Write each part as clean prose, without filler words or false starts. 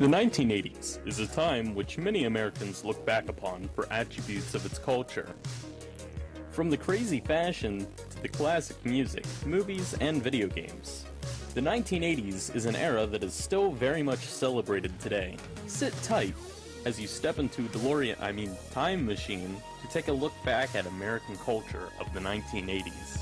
The 1980s is a time which many Americans look back upon for attributes of its culture. From the crazy fashion to the classic music, movies, and video games. The 1980s is an era that is still very much celebrated today. Sit tight as you step into Time Machine to take a look back at American culture of the 1980s.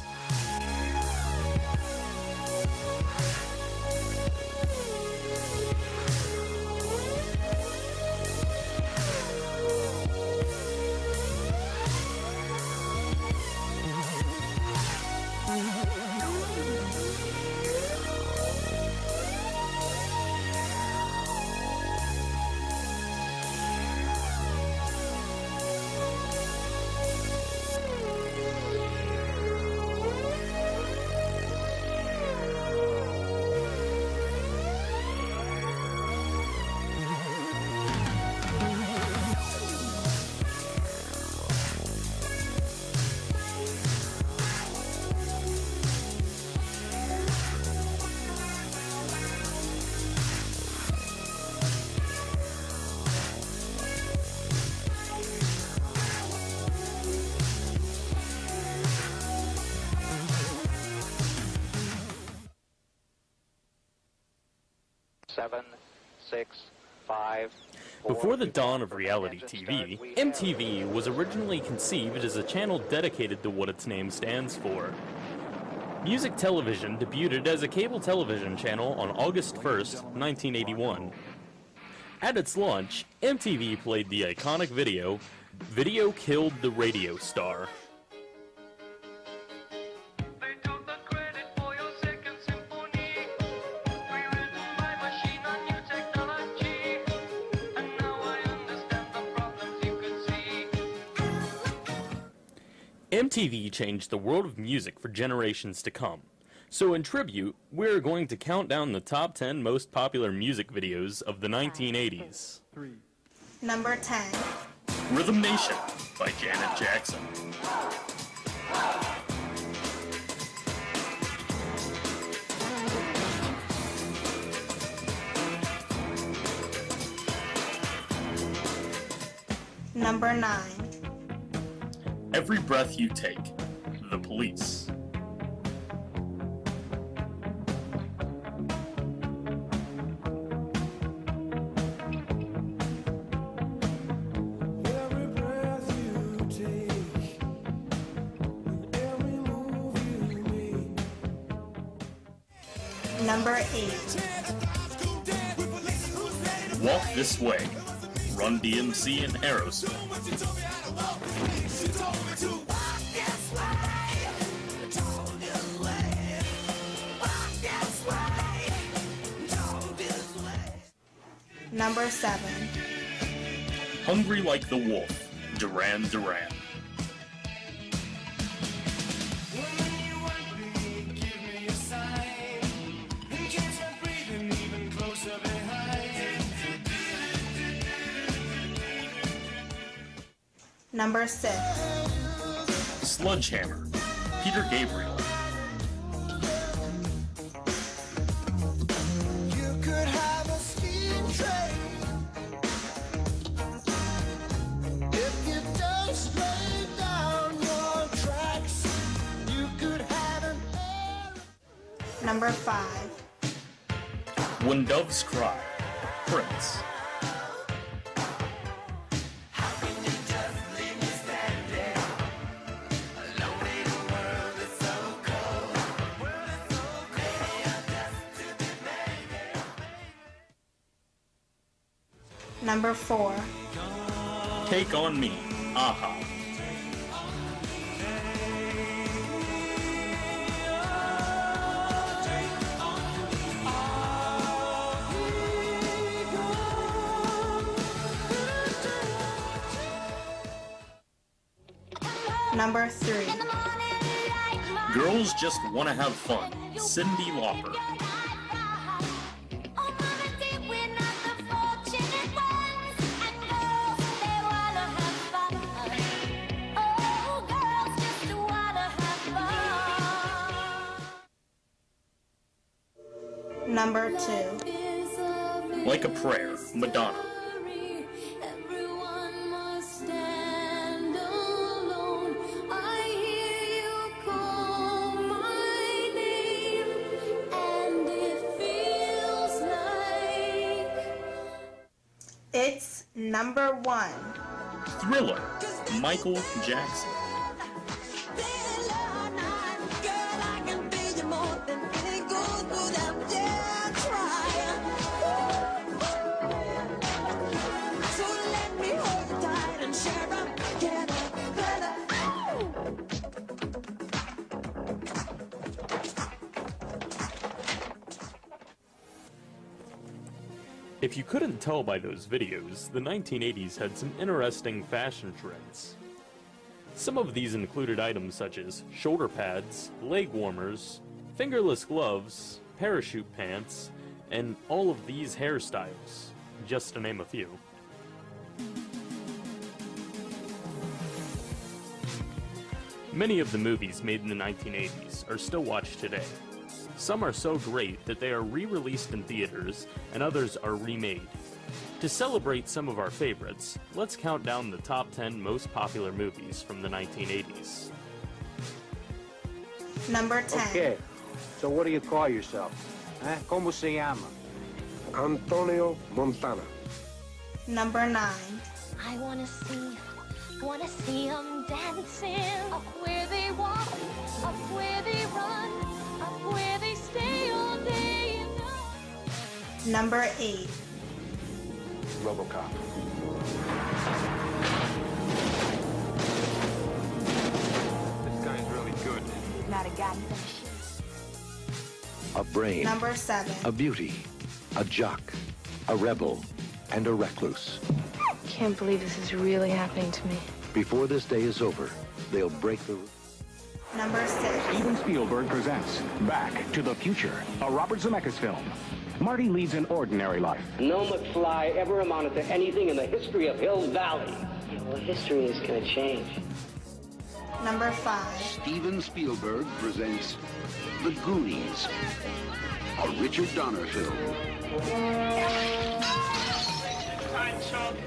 Before the dawn of reality TV, MTV was originally conceived as a channel dedicated to what its name stands for. Music television debuted as a cable television channel on August 1st, 1981. At its launch, MTV played the iconic video, "Video Killed the Radio Star." MTV changed the world of music for generations to come. So in tribute, we're going to count down the top 10 most popular music videos of the 1980s. Number 10. Rhythm Nation by Janet Jackson. Number 9. Every Breath You Take, The Police. Every breath you take, every move you make. Number 8. Walk This Way, Run DMC and Aerosmith. Number 7. Hungry Like the Wolf, Duran Duran. Number 6. Sledgehammer, Peter Gabriel. You could have a steam train if you don't straight down your tracks. You could have an air. Number 5. When Doves Cry, Prince. Number 4. Take On Me, Aha. Number 3. Girls Just Wanna Have Fun, Cyndi Lauper. Number 2. Like a Prayer, Madonna. Everyone must stand alone. I hear you call my name, and it feels like It's number 1. Thriller, Michael Jackson. If you couldn't tell by those videos, the 1980s had some interesting fashion trends. Some of these included items such as shoulder pads, leg warmers, fingerless gloves, parachute pants, and all of these hairstyles, just to name a few. Many of the movies made in the 1980s are still watched today. Some are so great that they are re-released in theaters, and others are remade. To celebrate some of our favorites, let's count down the top 10 most popular movies from the 1980s. Number 10. Okay, so what do you call yourself? ¿Cómo se llama? Antonio Montana. Number 9. I wanna see them dancing, up where they walk, up where they run, up where they stay all day, you know. Number 8. RoboCop. This guy's really good. Not a goddamn shit. A brain, Number 7. a beauty, a jock, a rebel, and a recluse. Can't believe this is really happening to me. Before this day is over, they'll break the... Number 6. Steven Spielberg presents Back to the Future, a Robert Zemeckis film. Marty leads an ordinary life. No McFly ever amounted to anything in the history of Hill Valley. Well, history is going to change. Number 5. Steven Spielberg presents The Goonies, a Richard Donner film.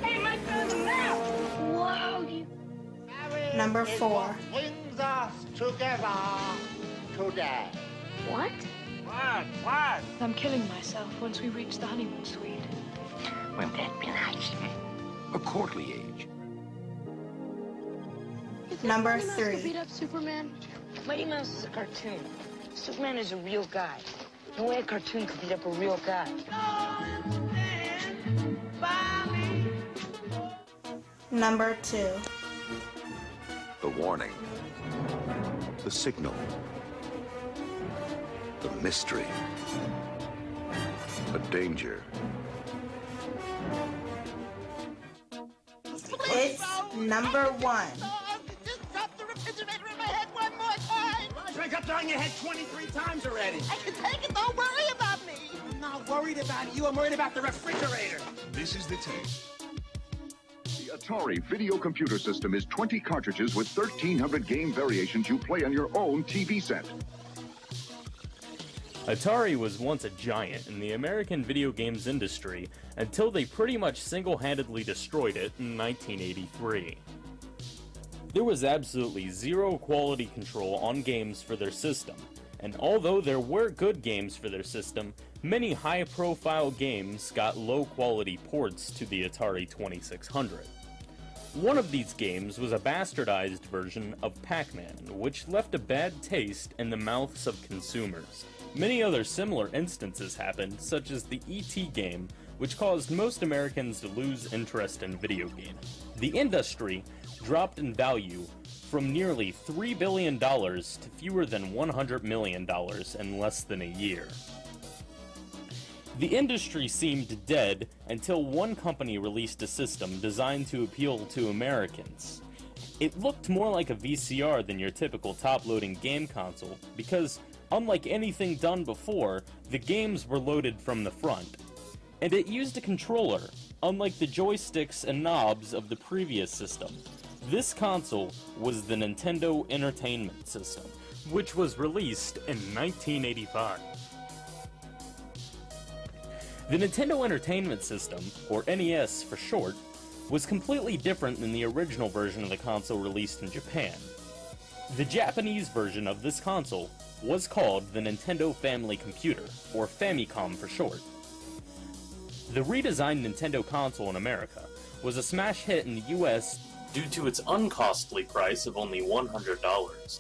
Hey, my son's now! Whoa, you... Number 4. Brings us together today. What? What? I'm killing myself once we reach the honeymoon suite. Wouldn't that be nice? A courtly age. Number Mickey Mouse 3. could beat up Superman? Mickey Mouse is a cartoon. Superman is a real guy. No way a cartoon could beat up a real guy. Number 2. The warning. The signal. The mystery. The danger. It's number 1. Just drop the refrigerator in my head one more time. Drink up on your head 23 times already. I can take it. Don't worry about me. I'm not worried about you. I'm worried about the refrigerator. This is the tape. The Atari video computer system is 20 cartridges with 1,300 game variations you play on your own TV set. Atari was once a giant in the American video games industry until they pretty much single-handedly destroyed it in 1983. There was absolutely zero quality control on games for their system, and although there were good games for their system, many high-profile games got low-quality ports to the Atari 2600. One of these games was a bastardized version of Pac-Man, which left a bad taste in the mouths of consumers. Many other similar instances happened, such as the E.T. game, which caused most Americans to lose interest in video games. The industry dropped in value from nearly $3 billion to fewer than $100 million in less than a year. The industry seemed dead until one company released a system designed to appeal to Americans. It looked more like a VCR than your typical top-loading game console because, unlike anything done before, the games were loaded from the front. And it used a controller, unlike the joysticks and knobs of the previous system. This console was the Nintendo Entertainment System, which was released in 1985. The Nintendo Entertainment System, or NES for short, was completely different than the original version of the console released in Japan. The Japanese version of this console was called the Nintendo Family Computer, or Famicom for short. The redesigned Nintendo console in America was a smash hit in the US due to its uncostly price of only $100.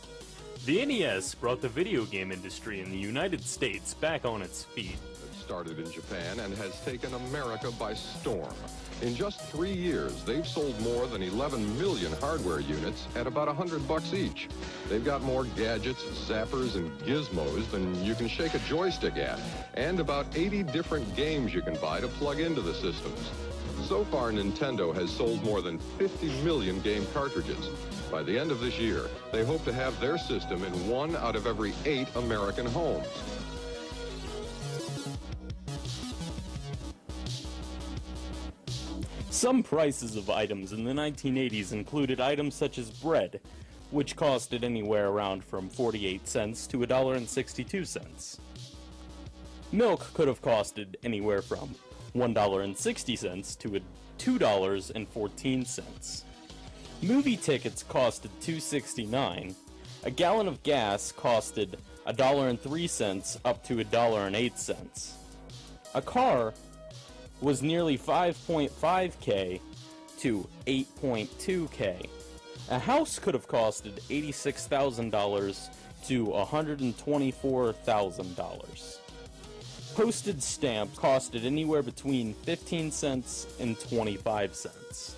The NES brought the video game industry in the United States back on its feet. It started in Japan and has taken America by storm. In just 3 years, they've sold more than 11 million hardware units at about $100 each. They've got more gadgets, zappers, and gizmos than you can shake a joystick at, and about 80 different games you can buy to plug into the systems. So far, Nintendo has sold more than 50 million game cartridges. By the end of this year, they hope to have their system in 1 out of every 8 American homes. Some prices of items in the 1980s included items such as bread, which costed anywhere around from 48 cents to $1.62. Milk could have costed anywhere from $1.60 to $2.14. Movie tickets costed $2.69. A gallon of gas costed $1.03 up to $1.08. A car was nearly 5.5K to 8.2K. A house could have costed $86,000 to $124,000. Postage stamps costed anywhere between 15 cents and 25 cents.